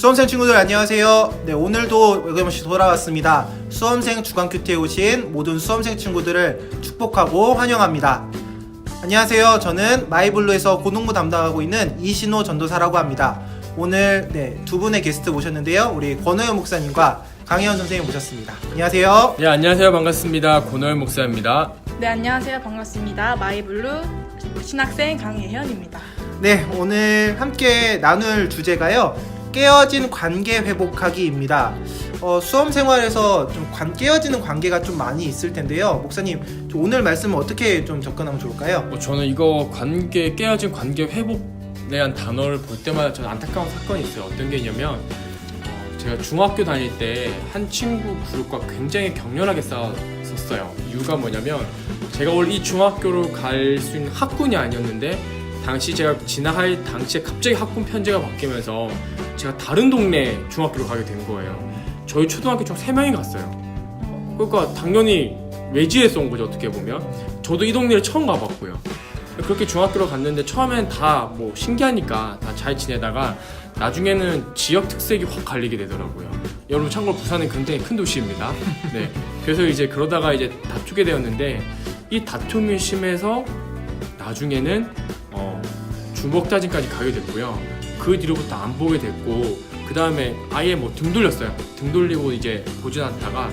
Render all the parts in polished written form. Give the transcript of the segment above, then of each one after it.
수험생 친구들 안녕하세요. 네, 오늘도 어김없이 돌아왔습니다. 수험생 주간 큐티에 오신 모든 수험생 친구들을 축복하고 환영합니다. 안녕하세요. 저는 마이블루에서 고등부 담당하고 있는 이신호 전도사라고 합니다. 오늘 두 분의 게스트 모셨는데요. 우리 권호연 목사님과 강혜연 선생님 모셨습니다. 안녕하세요. 네, 안녕하세요. 반갑습니다. 권호연 목사입니다. 네, 안녕하세요. 반갑습니다. 마이블루 신학생 강혜현입니다. 네, 오늘 함께 나눌 주제가요, 깨어진 관계 회복하기입니다. 수험 생활에서 좀 깨어지는 관계가 좀 많이 있을 텐데요. 목사님, 오늘 말씀을 어떻게 좀 접근하면 좋을까요? 저는 이거 깨어진 관계 회복에 대한 단어를 볼 때마다 저는 안타까운 사건이 있어요. 어떤 게 있냐면 제가 중학교 다닐 때 한 친구 그룹과 굉장히 격렬하게 싸웠었어요. 이유가 뭐냐면 제가 원래 이 중학교로 갈 수 있는 학군이 아니었는데 당시 제가 진학할 당시에 갑자기 학군 편제가 바뀌면서 제가 다른 동네 중학교로 가게 된 거예요. 저희 초등학교 총 3명이 갔어요. 그러니까 당연히 외지에서 온 거죠, 어떻게 보면. 저도 이 동네를 처음 가봤고요. 그렇게 중학교로 갔는데 처음엔 다 뭐 신기하니까 다 잘 지내다가 나중에는 지역 특색이 확 갈리게 되더라고요. 여러분 참고로 부산은 굉장히 큰 도시입니다. 네. 그래서 이제 그러다가 이제 다투게 되었는데 이 다툼이 심해서 나중에는 주먹다짐까지 가게 됐고요. 그 뒤로부터 안 보게 됐고, 그 다음에 아예 뭐 등 돌렸어요. 등 돌리고 이제 보진 않다가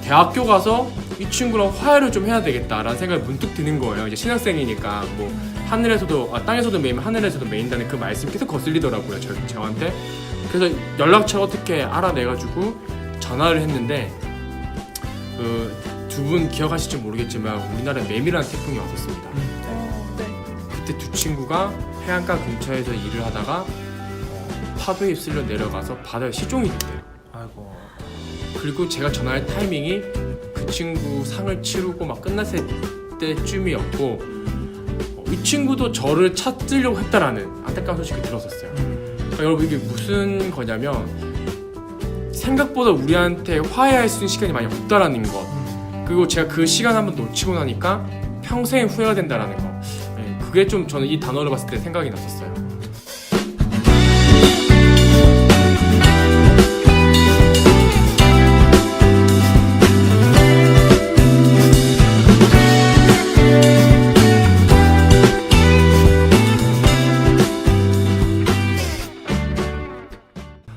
대학교 가서 이 친구랑 화해를 좀 해야 되겠다라는 생각이 문득 드는 거예요. 이제 신학생이니까 뭐 땅에서도 메이면 하늘에서도 메인다는 그 말씀이 계속 거슬리더라고요, 저한테. 그래서 연락처 어떻게 알아내가지고 전화를 했는데 두 분 기억하실지 모르겠지만 우리나라에 매미라는 태풍이 왔었습니다. 그때 두 친구가 해안가 근처에서 일을 하다가 파도에 휩쓸려 내려가서 바다에 실종이 됐대요. 아이고. 그리고 제가 전화할 타이밍이 그 친구 상을 치르고 막 끝났을 때쯤이었고, 이 친구도 저를 찾으려고 했다라는 안타까운 소식을 들었었어요. 그러니까 여러분, 이게 무슨 거냐면 생각보다 우리한테 화해할 수 있는 시간이 많이 없다라는 것, 그리고 제가 그 시간 한번 놓치고 나니까 평생 후회가 된다라는 거, 그게 좀 저는 이 단어를 봤을 때 생각이 났었어요.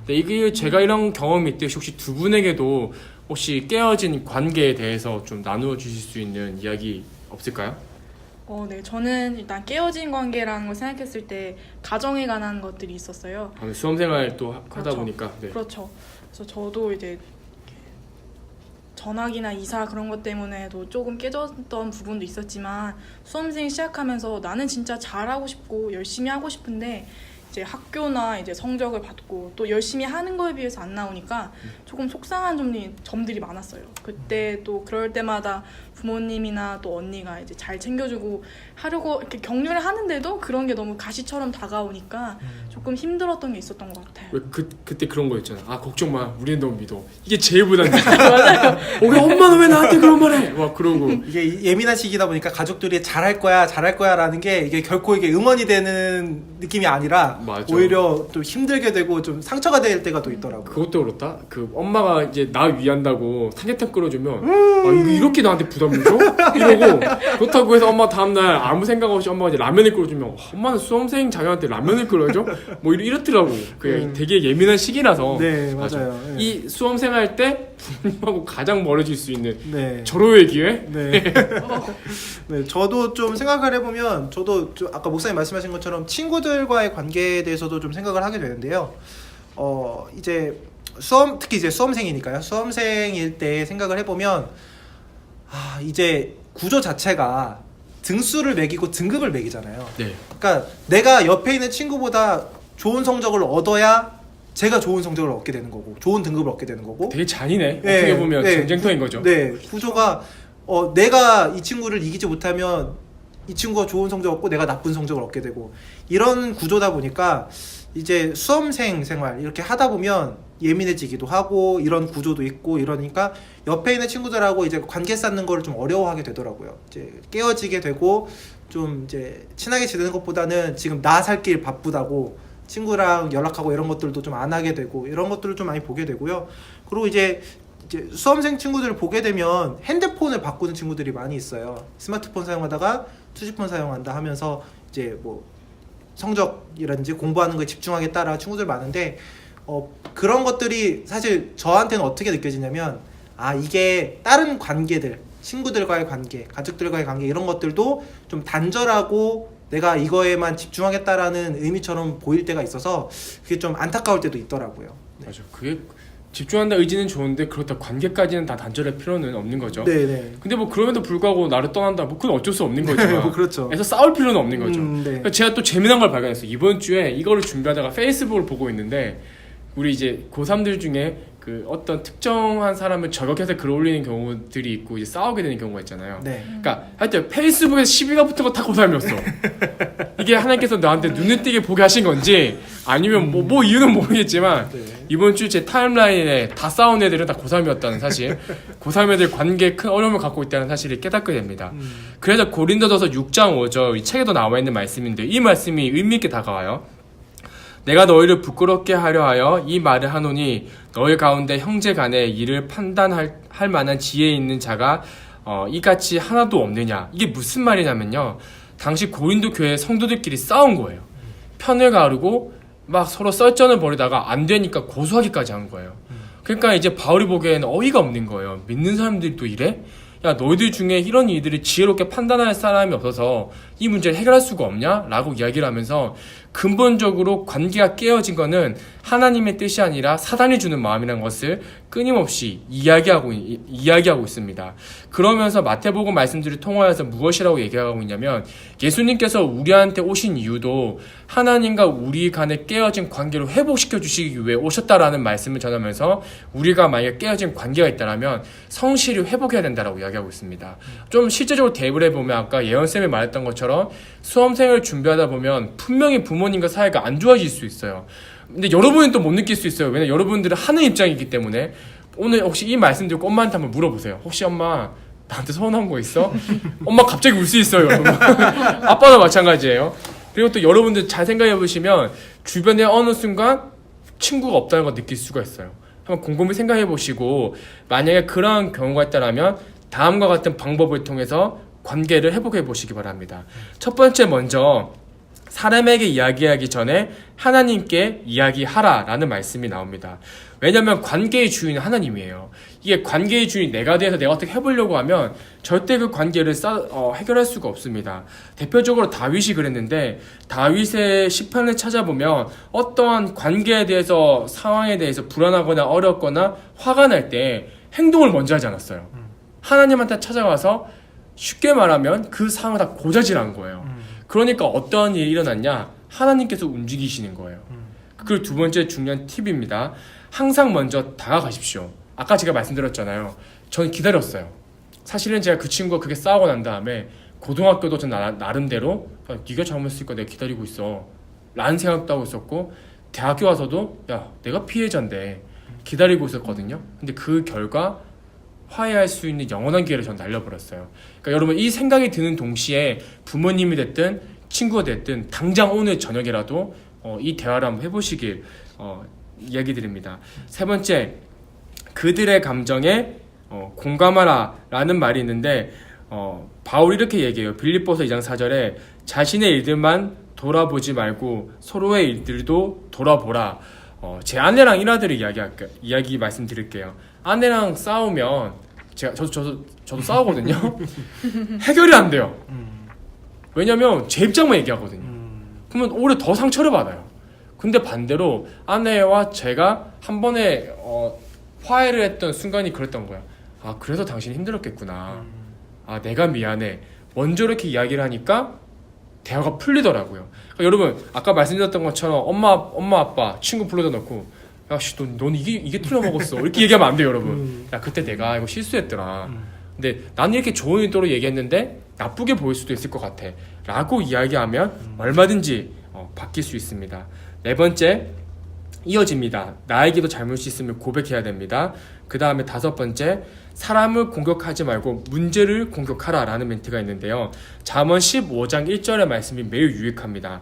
네, 이게 제가 이런 경험이 있듯이 혹시 두 분에게도 혹시 깨어진 관계에 대해서 좀 나누어 주실 수 있는 이야기 없을까요? 네, 저는 일단 깨어진 관계라는 걸 생각했을 때 가정에 관한 것들이 있었어요. 수험생활 또 하다 그렇죠. 보니까. 네. 그렇죠. 그래서 저도 이제 전학이나 이사 그런 것 때문에도 조금 깨졌던 부분도 있었지만, 수험생 시작하면서 나는 진짜 잘하고 싶고 열심히 하고 싶은데 이제 학교나 이제 성적을 받고 또 열심히 하는 거에 비해서 안 나오니까 조금 속상한 점들이 많았어요. 그때 또 그럴 때마다 부모님이나 또 언니가 이제 잘 챙겨주고 하려고 이렇게 격려를 하는데도 그런 게 너무 가시처럼 다가오니까 조금 힘들었던 게 있었던 것 같아요. 왜 그때 그런 거 있잖아. 걱정 마, 우리는 너무 믿어. 이게 제일 부담돼. 맞아요. 왜 엄마는 왜 나한테 그런 말해? 막 그러고. 이게 예민한 시기다 보니까 가족들이 잘할 거야 라는 게 이게 결코 이게 응원이 되는 느낌이 아니라 맞아. 오히려 또 힘들게 되고 좀 상처가 될 때가 또 있더라고요. 그것도 그렇다. 그 엄마가 이제 나 위한다고 삼계탕 끓여주면 이거 이렇게 나한테 부담을 줘? 이러고, 그렇다고 해서 엄마 다음날 아무 생각 없이 엄마가 이제 라면을 끓여주면 엄마는 수험생 자녀한테 라면을 끓여줘? 뭐 이렇더라고. 그게 되게 예민한 시기라서. 네, 맞아요. 네. 이 수험생활 때 부모님하고 가장 멀어질 수 있는 네. 절호의 기회? 네. 네, 저도 좀 생각을 해보면, 저도 좀 아까 목사님 말씀하신 것처럼 친구들과의 관계에 대해서도 좀 생각을 하게 되는데요. 이제 특히 이제 수험생이니까요. 수험생일 때 생각을 해보면, 이제 구조 자체가 등수를 매기고 등급을 매기잖아요. 네. 그러니까 내가 옆에 있는 친구보다 좋은 성적을 얻어야 제가 좋은 성적을 얻게 되는 거고, 좋은 등급을 얻게 되는 거고. 되게 잔인해. 네, 어떻게 보면 네, 전쟁터인 거죠. 네, 구조가 내가 이 친구를 이기지 못하면 이 친구가 좋은 성적 얻고 내가 나쁜 성적을 얻게 되고, 이런 구조다 보니까 이제 수험생 생활 이렇게 하다 보면 예민해지기도 하고 이런 구조도 있고 이러니까 옆에 있는 친구들하고 이제 관계 쌓는 거를 좀 어려워하게 되더라고요. 이제 깨어지게 되고 좀 이제 친하게 지내는 것보다는 지금 나 살 길 바쁘다고 친구랑 연락하고 이런 것들도 좀 안 하게 되고 이런 것들을 좀 많이 보게 되고요. 그리고 이제 수험생 친구들을 보게 되면 핸드폰을 바꾸는 친구들이 많이 있어요. 스마트폰 사용하다가 투지폰 사용한다 하면서 이제 뭐 성적이라든지 공부하는 거에 집중하겠다라는 친구들 많은데 그런 것들이 사실 저한테는 어떻게 느껴지냐면 이게 다른 관계들, 친구들과의 관계, 가족들과의 관계 이런 것들도 좀 단절하고 내가 이거에만 집중하겠다라는 의미처럼 보일 때가 있어서 그게 좀 안타까울 때도 있더라고요. 네. 맞아. 그게 집중한다 의지는 좋은데 그렇다 관계까지는 다 단절할 필요는 없는 거죠. 네네. 근데 뭐 그럼에도 불구하고 나를 떠난다, 뭐 그건 어쩔 수 없는 거지만. 뭐 그렇죠. 그래서 싸울 필요는 없는 거죠. 네. 그러니까 제가 또 재미난 걸 발견했어요. 이번 주에 이거를 준비하다가 페이스북을 보고 있는데 우리 이제 고3들 중에 그 어떤 특정한 사람을 저격해서 글 올리는 경우들이 있고 이제 싸우게 되는 경우가 있잖아요. 네. 그러니까 하여튼 페이스북에서 시비가 붙은 거 다 고3이었어. 이게 하나님께서 나한테 눈을 띄게 보게 하신 건지 아니면 뭐 이유는 모르겠지만 네. 이번 주 제 타임라인에 다 싸운 애들은 다 고3이었다는 사실, 고3 애들 관계에 큰 어려움을 갖고 있다는 사실을 깨닫게 됩니다. 그래서 고린도전서 6장 5절 이 책에도 나와 있는 말씀인데 이 말씀이 의미 있게 다가와요. 내가 너희를 부끄럽게 하려 하여 이 말을 하노니 너희 가운데 형제 간에 이를 판단할 만한 지혜 있는 자가 이같이 하나도 없느냐. 이게 무슨 말이냐면요, 당시 고린도 교회 성도들끼리 싸운 거예요. 편을 가르고 막 서로 썰전을 벌이다가 안 되니까 고소하기까지 한 거예요. 그러니까 이제 바울이 보기에는 어이가 없는 거예요. 믿는 사람들이 또 이래? 야, 너희들 중에 이런 일들을 지혜롭게 판단할 사람이 없어서 이 문제를 해결할 수가 없냐? 라고 이야기를 하면서 근본적으로 관계가 깨어진 거는 하나님의 뜻이 아니라 사단이 주는 마음이라는 것을 끊임없이 이야기하고 있습니다. 그러면서 마태복음 말씀들을 통하여서 무엇이라고 얘기하고 있냐면 예수님께서 우리한테 오신 이유도 하나님과 우리 간에 깨어진 관계를 회복시켜 주시기 위해 오셨다라는 말씀을 전하면서 우리가 만약에 깨어진 관계가 있다면 성실히 회복해야 된다라고 이야기하고 있습니다. 좀 실제적으로 대입을 해보면 아까 예언쌤이 말했던 것처럼 수험생을 준비하다 보면 분명히 부모님과 사이가 안 좋아질 수 있어요. 근데 여러분은 또 못 느낄 수 있어요. 왜냐면 여러분들은 하는 입장이기 때문에. 오늘 혹시 이 말씀 듣고 엄마한테 한번 물어보세요. 혹시 엄마 나한테 서운한 거 있어? 엄마 갑자기 울 수 있어요, 여러분. 아빠도 마찬가지예요. 그리고 또 여러분들 잘 생각해 보시면 주변에 어느 순간 친구가 없다는 걸 느낄 수가 있어요. 한번 곰곰이 생각해 보시고 만약에 그러한 경우가 있다면 다음과 같은 방법을 통해서 관계를 회복해 보시기 바랍니다. 첫 번째, 먼저 사람에게 이야기하기 전에 하나님께 이야기하라 라는 말씀이 나옵니다. 왜냐하면 관계의 주인은 하나님이에요. 이게 관계의 주인 내가 돼서 내가 어떻게 해보려고 하면 절대 그 관계를 해결할 수가 없습니다. 대표적으로 다윗이 그랬는데 다윗의 시편을 찾아보면 어떠한 관계에 대해서 상황에 대해서 불안하거나 어렵거나 화가 날 때 행동을 먼저 하지 않았어요. 하나님한테 찾아가서 쉽게 말하면 그 상황을 다 고자질한 거예요. 그러니까 어떠한 일이 일어났냐? 하나님께서 움직이시는 거예요. 그리고 두 번째 중요한 팁입니다. 항상 먼저 다가가십시오. 아까 제가 말씀드렸잖아요. 저는 기다렸어요. 사실은 제가 그 친구가 그렇게 싸우고 난 다음에 고등학교도 전 나름대로 네가 잘못했으니까 내가 기다리고 있어 라는 생각도 하고 있었고, 대학교 와서도 야 내가 피해자인데 기다리고 있었거든요. 근데 그 결과 화해할 수 있는 영원한 기회를 전 날려버렸어요. 그러니까 여러분 이 생각이 드는 동시에 부모님이 됐든 친구가 됐든 당장 오늘 저녁이라도 이 대화를 한번 해보시길 이야기 드립니다. 세 번째, 그들의 감정에 공감하라 라는 말이 있는데 바울이 이렇게 얘기해요. 빌립보서 2장 4절에 자신의 일들만 돌아보지 말고 서로의 일들도 돌아보라. 제 아내랑 일화들을 이야기 말씀드릴게요. 아내랑 싸우면 저도 싸우거든요. 해결이 안 돼요. 왜냐면 제 입장만 얘기하거든요. 그러면 오히려 더 상처를 받아요. 근데 반대로 아내와 제가 한 번에 화해를 했던 순간이 그랬던 거야. 아, 그래서 당신이 힘들었겠구나. 아, 내가 미안해. 먼저 이렇게 이야기를 하니까 대화가 풀리더라고요. 그러니까 여러분 아까 말씀드렸던 것처럼 엄마 아빠 친구 불러다 놓고 야씨 넌 이게 틀려먹었어 이렇게 얘기하면 안 돼요, 여러분. 야 그때 내가 이거 실수했더라. 근데 나는 이렇게 좋은 의도로 얘기했는데 나쁘게 보일 수도 있을 것 같아 라고 이야기하면 얼마든지 바뀔 수 있습니다. 네 번째, 이어집니다. 나에게도 잘못이 있으면 고백해야 됩니다. 그 다음에 다섯 번째, 사람을 공격하지 말고 문제를 공격하라 라는 멘트가 있는데요. 잠언 15장 1절의 말씀이 매우 유익합니다.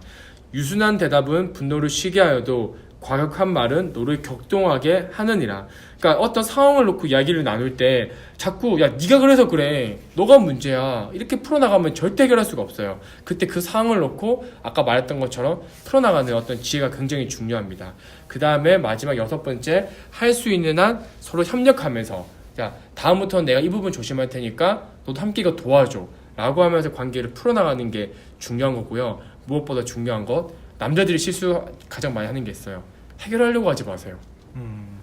유순한 대답은 분노를 쉬게 하여도 과격한 말은 너를 격동하게 하느니라. 그러니까 어떤 상황을 놓고 이야기를 나눌 때 자꾸 야 네가 그래서 그래 너가 문제야 이렇게 풀어나가면 절대 해결할 수가 없어요. 그때 그 상황을 놓고 아까 말했던 것처럼 풀어나가는 어떤 지혜가 굉장히 중요합니다. 그 다음에 마지막 6번째, 할 수 있는 한 서로 협력하면서 자 다음부터는 내가 이 부분 조심할 테니까 너도 함께 이거 도와줘 라고 하면서 관계를 풀어나가는 게 중요한 거고요. 무엇보다 중요한 것, 남자들이 실수 가장 많이 하는 게 있어요. 해결하려고 하지 마세요.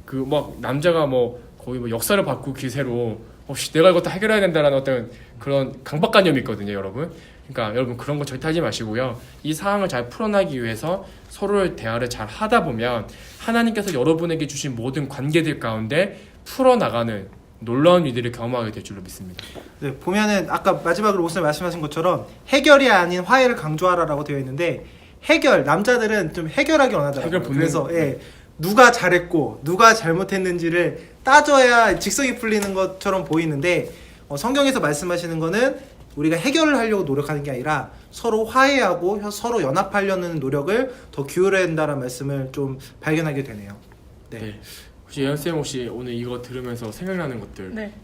그 막 남자가 뭐 거의 뭐 역사를 바꾸고 기세로 내가 이거 다 해결해야 된다라는 어떤 그런 강박관념이 있거든요, 여러분. 그러니까 여러분 그런 거 절대 하지 마시고요. 이 상황을 잘 풀어나기 위해서 서로의 대화를 잘 하다 보면 하나님께서 여러분에게 주신 모든 관계들 가운데 풀어나가는 놀라운 일들을 경험하게 될 줄로 믿습니다. 네, 보면은 아까 마지막으로 목사님 말씀하신 것처럼 해결이 아닌 화해를 강조하라라고 되어 있는데 해결, 남자들은 좀 해결하기 원하더라고요. 해결 본능. 그래서 예, 누가 잘했고 누가 잘못했는지를 따져야 직성이 풀리는 것처럼 보이는데 성경에서 말씀하시는 거는 우리가 해결을 하려고 노력하는 게 아니라 서로 화해하고 서로 연합하려는 노력을 더 기울여야 된다는 말씀을 좀 발견하게 되네요. 네. 혹시 예언쌤 혹시 오늘 이거 들으면서 생각나는 것들? 네.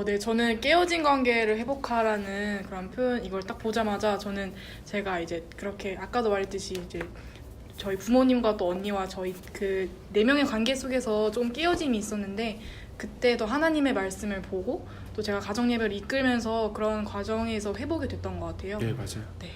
네, 저는 깨어진 관계를 회복하라는 그런 표현 이걸 딱 보자마자 저는 제가 이제 그렇게 아까도 말했듯이 이제 저희 부모님과 또 언니와 저희 그 4명의 관계 속에서 조금 깨어짐이 있었는데 그때도 하나님의 말씀을 보고 또 제가 가정 예배를 이끌면서 그런 과정에서 회복이 됐던 것 같아요. 네, 맞아요. 네.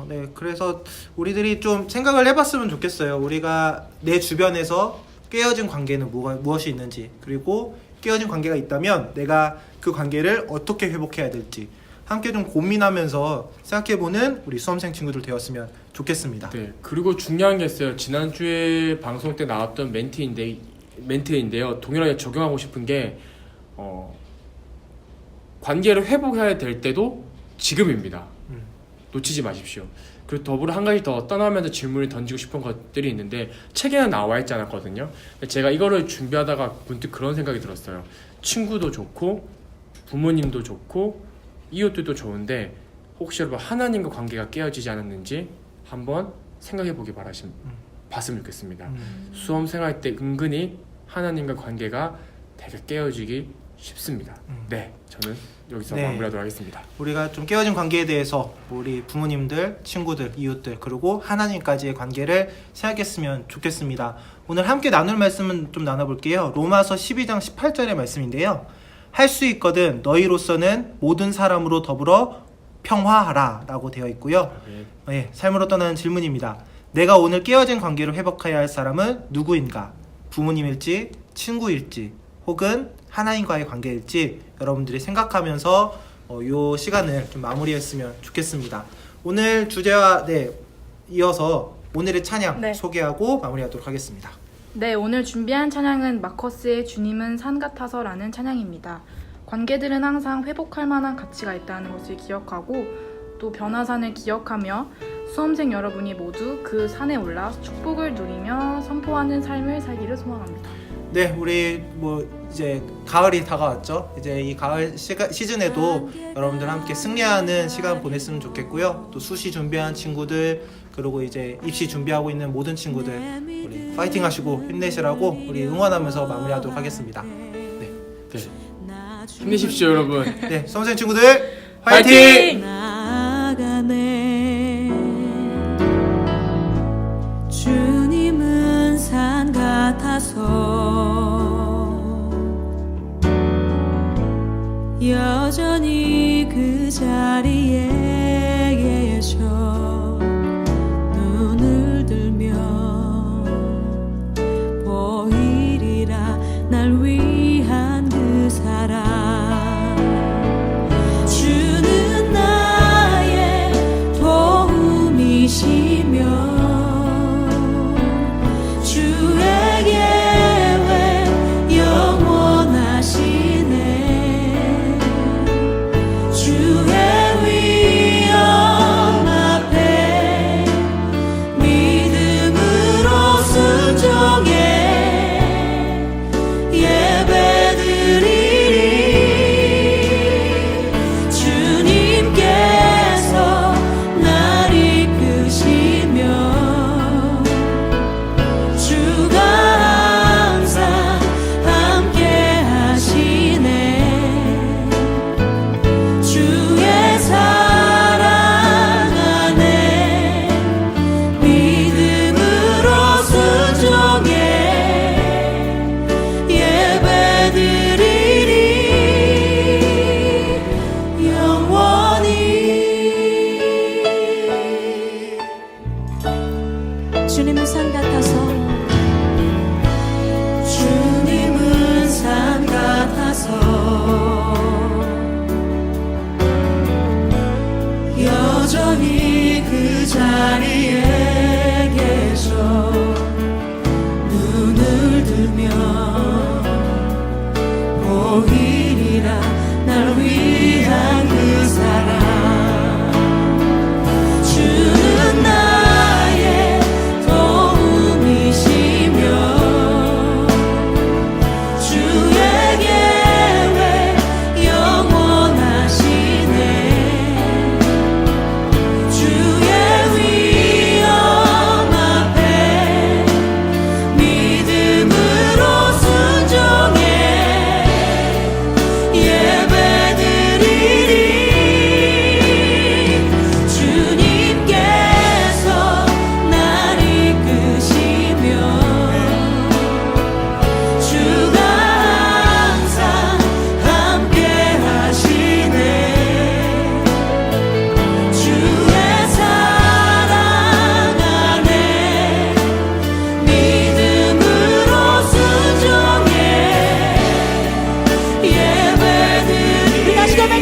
네, 그래서 우리들이 좀 생각을 해봤으면 좋겠어요. 우리가 내 주변에서 깨어진 관계는 무엇이 있는지, 그리고 깨어진 관계가 있다면 내가 그 관계를 어떻게 회복해야 될지 함께 좀 고민하면서 생각해보는 우리 수험생 친구들 되었으면 좋겠습니다. 네, 그리고 중요한 게 있어요. 지난주에 방송 때 나왔던 멘트인데요. 동일하게 적용하고 싶은 게 관계를 회복해야 될 때도 지금입니다. 놓치지 마십시오. 그리고 더불어 한 가지 더 떠나면서 질문을 던지고 싶은 것들이 있는데 책에는 나와 있지 않았거든요. 제가 이거를 준비하다가 문득 그런 생각이 들었어요. 친구도 좋고 부모님도 좋고 이웃들도 좋은데 혹시 여러분 하나님과 관계가 깨어지지 않았는지 한번 생각해 보기 봤으면 좋겠습니다. 수험생활 때 은근히 하나님과 관계가 되게 깨어지기 쉽습니다. 네, 저는 여기서 마무리하도록 하겠습니다. 우리가 좀 깨어진 관계에 대해서 우리 부모님들, 친구들, 이웃들 그리고 하나님까지의 관계를 생각했으면 좋겠습니다. 오늘 함께 나눌 말씀은 좀 나눠볼게요. 로마서 12장 18절의 말씀인데요. 할 수 있거든 너희로서는 모든 사람으로 더불어 평화하라 라고 되어 있고요. 네, 삶으로 떠나는 질문입니다. 내가 오늘 깨어진 관계를 회복해야 할 사람은 누구인가? 부모님일지, 친구일지, 혹은 하나님과의 관계일지 여러분들이 생각하면서 이 시간을 좀 마무리했으면 좋겠습니다. 오늘 주제와 이어서 오늘의 찬양 소개하고 마무리하도록 하겠습니다. 네, 오늘 준비한 찬양은 마커스의 주님은 산 같아서라는 찬양입니다. 관계들은 항상 회복할 만한 가치가 있다는 것을 기억하고 또 변화산을 기억하며 수험생 여러분이 모두 그 산에 올라 축복을 누리며 선포하는 삶을 살기를 소망합니다. 네, 우리 이제 가을이 다가왔죠. 이제 이 가을 시즌에도 여러분들 함께 승리하는 시간 보냈으면 좋겠고요. 또 수시 준비한 친구들 그리고 이제 입시 준비하고 있는 모든 친구들 우리 파이팅 하시고 힘내시라고 우리 응원하면서 마무리하도록 하겠습니다. 네. 힘내십시오, 여러분. 네, 수험생 친구들 파이팅! 주님은 산 같아서 여전히 그 자리에 계셔 눈을 들면 보이리라 날 위한 그 사랑 주는 나의 도움이시며 주의 계획 영원하시네 주의 위엄 앞에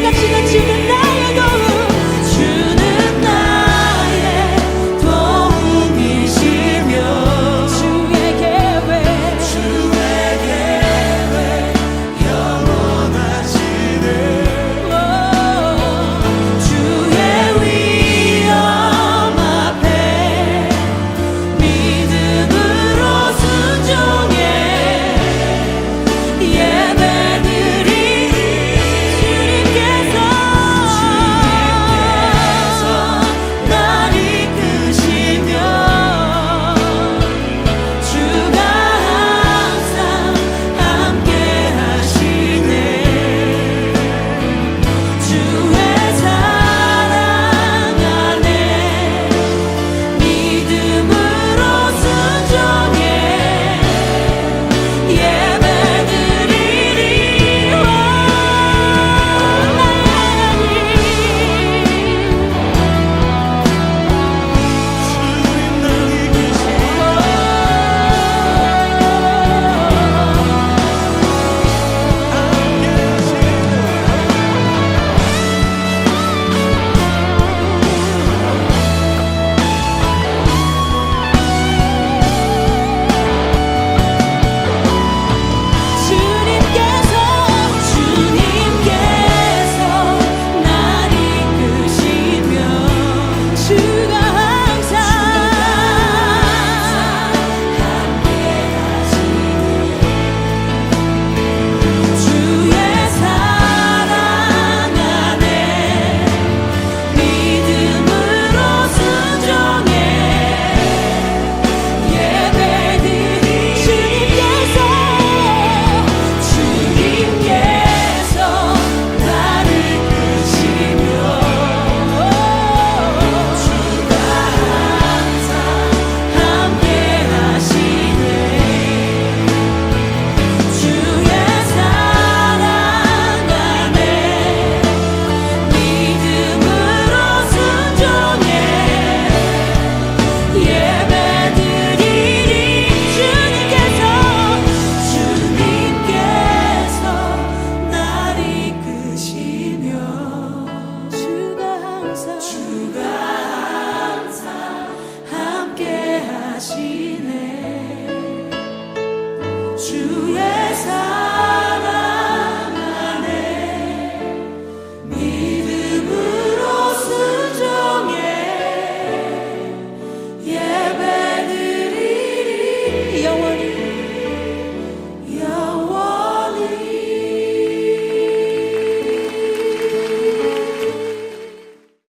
고백합시다. 주는